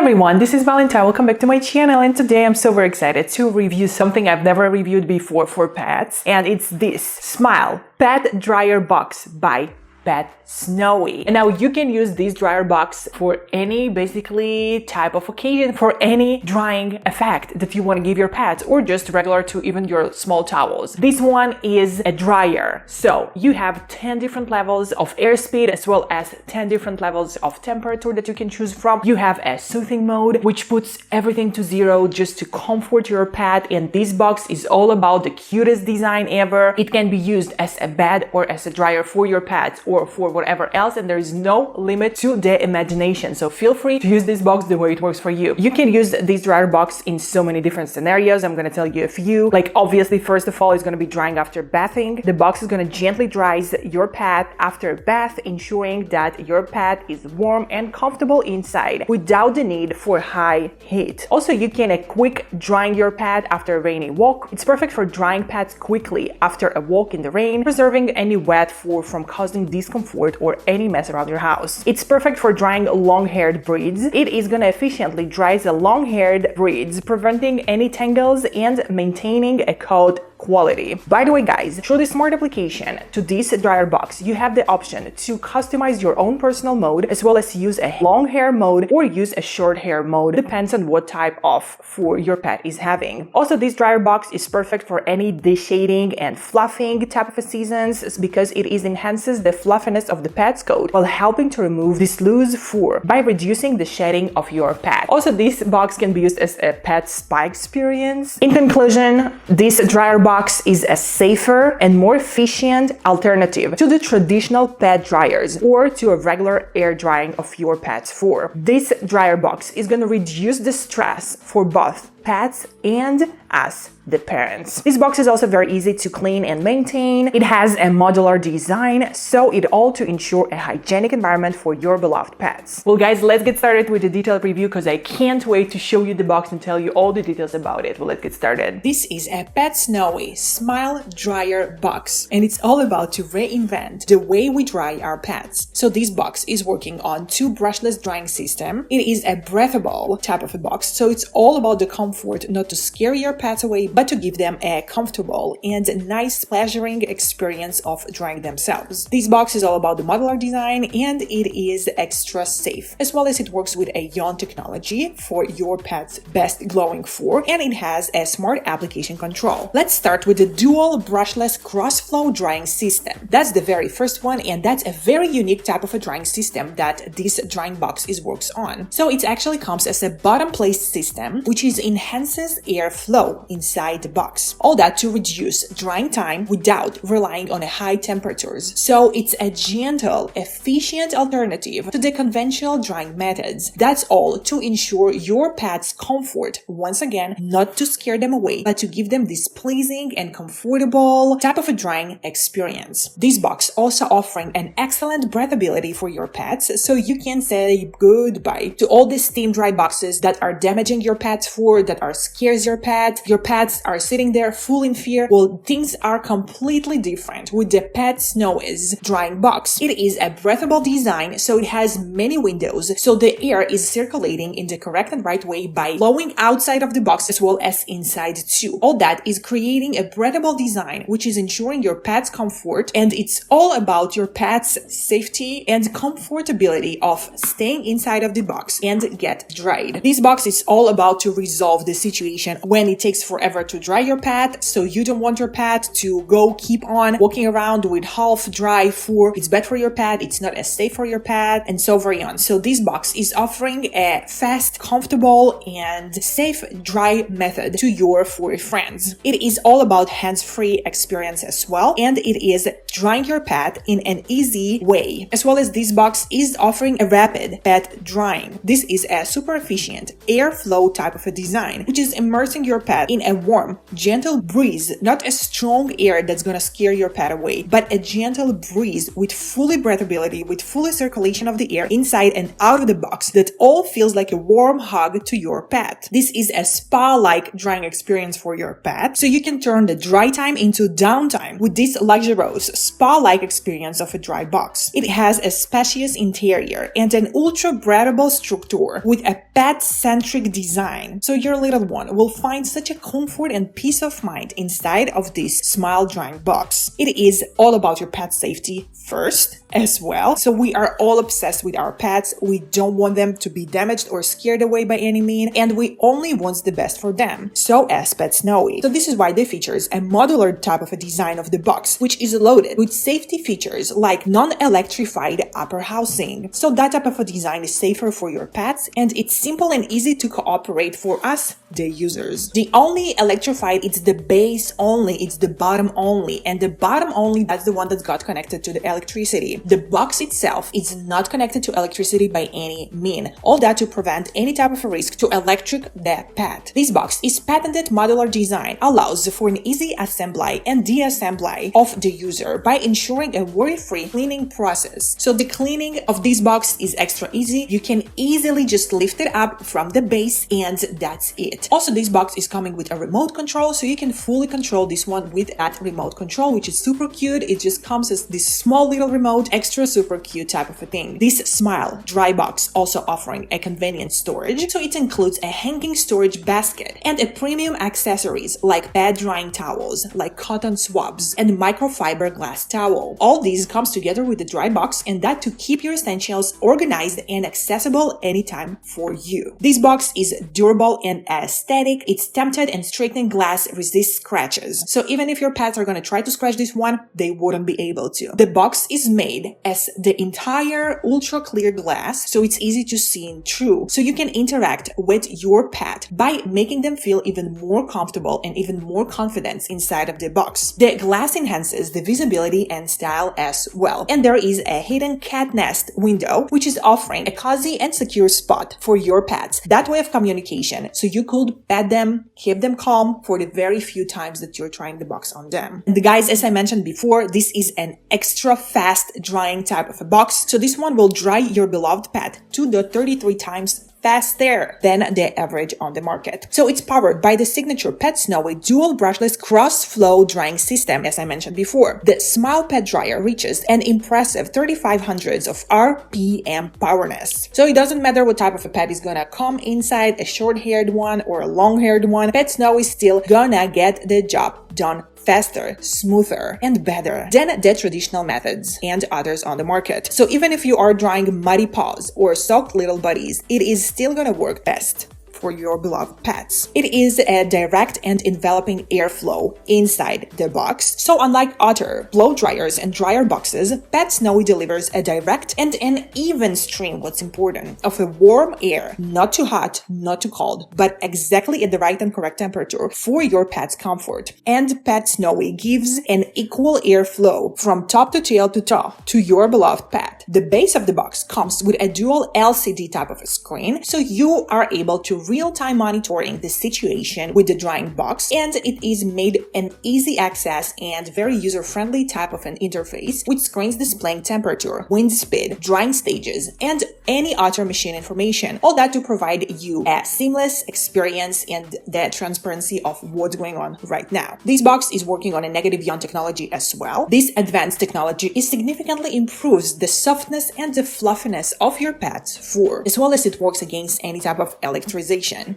everyone, this is Valentina. Welcome back to my channel, and today I'm super excited to review something I've never reviewed before for pets, and it's this Smile Pet Dryer Box by PetSnowy. And now you can use this dryer box for any basically type of occasion, for any drying effect that you want to give your pets, or just regular to even your small towels. This one is a dryer, so you have 10 different levels of airspeed as well as 10 different levels of temperature that you can choose from. You have a soothing mode which puts everything to 0 just to comfort your pet, and this box is all about the cutest design ever. It can be used as a bed or as a dryer for your pets or for whatever else, and there is no limit to the imagination. So feel free to use this box the way it works for you. You can use this dryer box in so many different scenarios. I'm going to tell you a few. Like, obviously, first of all, it's going to be drying after bathing. The box is going to gently dry your pet after a bath, ensuring that your pet is warm and comfortable inside without the need for high heat. Also, you can quick drying your pet after a rainy walk. It's perfect for drying pets quickly after a walk in the rain, preserving any wet fur from causing discomfort or any mess around your house. It's perfect for drying long-haired breeds. It is going to efficiently dry the long-haired breeds, preventing any tangles and maintaining a coat quality. By the way, guys, through the smart application to this dryer box, you have the option to customize your own personal mode, as well as use a long hair mode or use a short hair mode, depends on what type of fur your pet is having. Also, this dryer box is perfect for any deshading and fluffing type of seasons, because it enhances the fluffiness of the pet's coat while helping to remove this loose fur by reducing the shedding of your pet. Also, this box can be used as a pet spa experience. In conclusion, this dryer box is a safer and more efficient alternative to the traditional pet dryers or to a regular air drying of your pet's fur. This dryer box is going to reduce the stress for both pets and us, the parents. This box is also very easy to clean and maintain. It has a modular design, so it all to ensure a hygienic environment for your beloved pets. Well, guys, let's get started with the detailed review, because I can't wait to show you the box and tell you all the details about it. Well, let's get started. This is a PetSnowy Smile Dryer Box, and it's all about to reinvent the way we dry our pets. So this box is working on 2 brushless drying system. It is a breathable type of a box, so it's all about the comfort, not to scare your pets away, but to give them a comfortable and nice pleasuring experience of drying themselves. This box is all about the modular design, and it is extra safe, as well as it works with a yawn technology for your pet's best glowing fur, and it has a smart application control. Let's start with the dual brushless cross-flow drying system. That's the very first one, and that's a very unique type of a drying system that this drying box works on. So it actually comes as a bottom-placed system, which enhances airflow inside the box. All that to reduce drying time without relying on high temperatures. So it's a gentle, efficient alternative to the conventional drying methods. That's all to ensure your pet's comfort. Once again, not to scare them away, but to give them this pleasing and comfortable type of a drying experience. This box also offering an excellent breathability for your pets, so you can say goodbye to all the steam dry boxes that are damaging your pet's fur, that are scares your pet. Your pets are sitting there full in fear. Well, things are completely different with the PetSnowy's drying box. It is a breathable design, so it has many windows, so the air is circulating in the correct and right way by blowing outside of the box as well as inside too. All that is creating a breathable design, which is ensuring your pet's comfort, and it's all about your pet's safety and comfortability of staying inside of the box and get dried. This box is all about to resolve the situation when it takes forever to dry your pet, so you don't want your pet to go keep on walking around with half dry fur. It's bad for your pet, it's not as safe for your pet, and so very on. So this box is offering a fast, comfortable, and safe dry method to your furry friends. It is all about hands-free experience as well, and it is drying your pet in an easy way. As well as this box is offering a rapid pet drying. This is a super efficient airflow type of a design. design, which is immersing your pet in a warm, gentle breeze, not a strong air that's gonna scare your pet away, but a gentle breeze with fully breathability, with fully circulation of the air inside and out of the box that all feels like a warm hug to your pet. This is a spa-like drying experience for your pet, so you can turn the dry time into downtime with this luxurious spa-like experience of a dry box. It has a spacious interior and an ultra-breathable structure with a pet-centric design, so your little one will find such a comfort and peace of mind inside of this Smile drying box. It is all about your pet safety first as well, so we are all obsessed with our pets. We don't want them to be damaged or scared away by any means, and we only want the best for them. So as PetSnowy. So this is why they features a modular type of a design of the box, which is loaded with safety features like non-electrified upper housing. So that type of a design is safer for your pets, and it's simple and easy to cooperate for us, the users. The only electrified, it's the base only, it's the bottom only, and the bottom only, that's the one that got connected to the electricity. The box itself is not connected to electricity by any mean. All that to prevent any type of a risk to electric the pet. This box is patented modular design, allows for an easy assembly and deassembly of the user by ensuring a worry-free cleaning process. So the cleaning of this box is extra easy. You can easily just lift it up from the base and that's it. Also, this box is coming with a remote control, so you can fully control this one with that remote control, which is super cute. It just comes as this small little remote, extra super cute type of a thing. This Smile dry box also offering a convenient storage, so it includes a hanging storage basket and a premium accessories like pad drying towels, like cotton swabs and microfiber glass towel. All these comes together with the dry box, and that to keep your essentials organized and accessible anytime for you. This box is durable and aesthetic. It's tempered and straightened glass resists scratches, so even if your pets are gonna try to scratch this one, they wouldn't be able to. The box is made as the entire ultra clear glass, so it's easy to see in through, so you can interact with your pet by making them feel even more comfortable and even more confidence inside of the box. The glass enhances the visibility and style as well, and there is a hidden cat nest window which is offering a cozy and secure spot for your pets, that way of communication, so you could pet them, keep them calm for the very few times that you're trying the box on them. And guys, as I mentioned before, this is an extra fast drying type of a box, so this one will dry your beloved pet 2 to 33 times faster than the average on the market. So it's powered by the signature PetSnowy dual brushless cross-flow drying system, as I mentioned before. The Smile Pet Dryer reaches an impressive 3500s of RPM powerness. So it doesn't matter what type of a pet is gonna come inside, a short-haired one or a long-haired one, PetSnowy is still gonna get the job done faster, smoother, and better than the traditional methods and others on the market. So even if you are drying muddy paws or soaked little buddies, it is still gonna work best for your beloved pets. It is a direct and enveloping airflow inside the box. So unlike other blow dryers and dryer boxes, PetSnowy delivers a direct and an even stream, what's important, of a warm air, not too hot, not too cold, but exactly at the right and correct temperature for your pet's comfort. And PetSnowy gives an equal airflow from top to tail to toe to your beloved pet. The base of the box comes with a dual LCD type of a screen, so you are able to real-time monitoring the situation with the drying box, and it is made an easy access and very user-friendly type of an interface with screens displaying temperature, wind speed, drying stages, and any other machine information. All that to provide you a seamless experience and the transparency of what's going on right now. This box is working on a negative ion technology as well. This advanced technology significantly improves the softness and the fluffiness of your pet's fur, as well as it works against any type of electricity.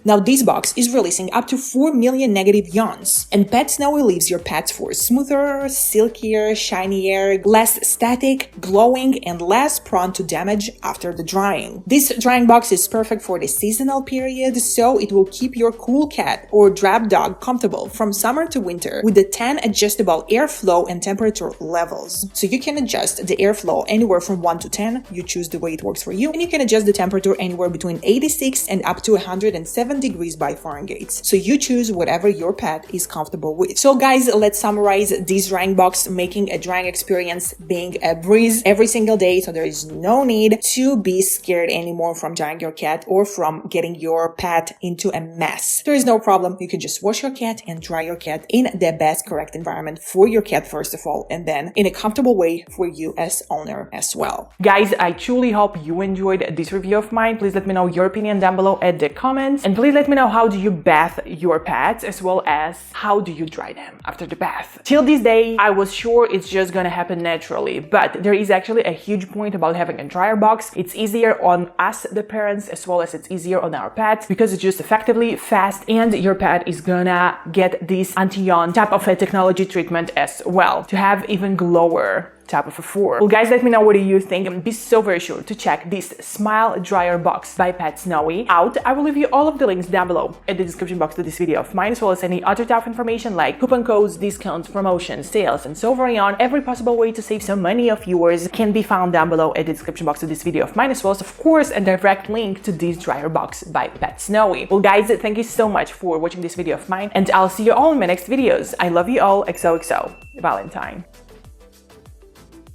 Now, this box is releasing up to 4 million negative ions, and PetSnowy leaves your pet's fur smoother, silkier, shinier, less static, glowing, and less prone to damage after the drying. This drying box is perfect for the seasonal period, so it will keep your cool cat or drab dog comfortable from summer to winter with the 10 adjustable airflow and temperature levels. So you can adjust the airflow anywhere from 1 to 10, you choose the way it works for you, and you can adjust the temperature anywhere between 86 and up to 100 107 degrees by Fahrenheit. So you choose whatever your pet is comfortable with. So guys, let's summarize this drying box, making a drying experience being a breeze every single day. So there is no need to be scared anymore from drying your cat or from getting your pet into a mess. There is no problem. You can just wash your cat and dry your cat in the best correct environment for your cat first of all, and then in a comfortable way for you as owner as well. Guys, I truly hope you enjoyed this review of mine. Please let me know your opinion down below at the comments, and please let me know how do you bath your pets as well as how do you dry them after the bath. Till this day, I was sure it's just gonna happen naturally, but there is actually a huge point about having a dryer box. It's easier on us, the parents, as well as it's easier on our pets because it's just effectively fast, and your pet is gonna get this anti-yawn type of a technology treatment as well to have even glower type of a fur. Well guys, let me know what do you think, and be so very sure to check this Smile Dryer Box by PetSnowy out. I will leave you all of the links down below in the description box to this video of mine, as well as any other type of information like coupon codes, discounts, promotions, sales, and so very on. Every possible way to save some money of yours can be found down below in the description box of this video of mine, as well as of course a direct link to this dryer box by PetSnowy. Well guys, thank you so much for watching this video of mine, and I'll see you all in my next videos. I love you all. XOXO Valentine.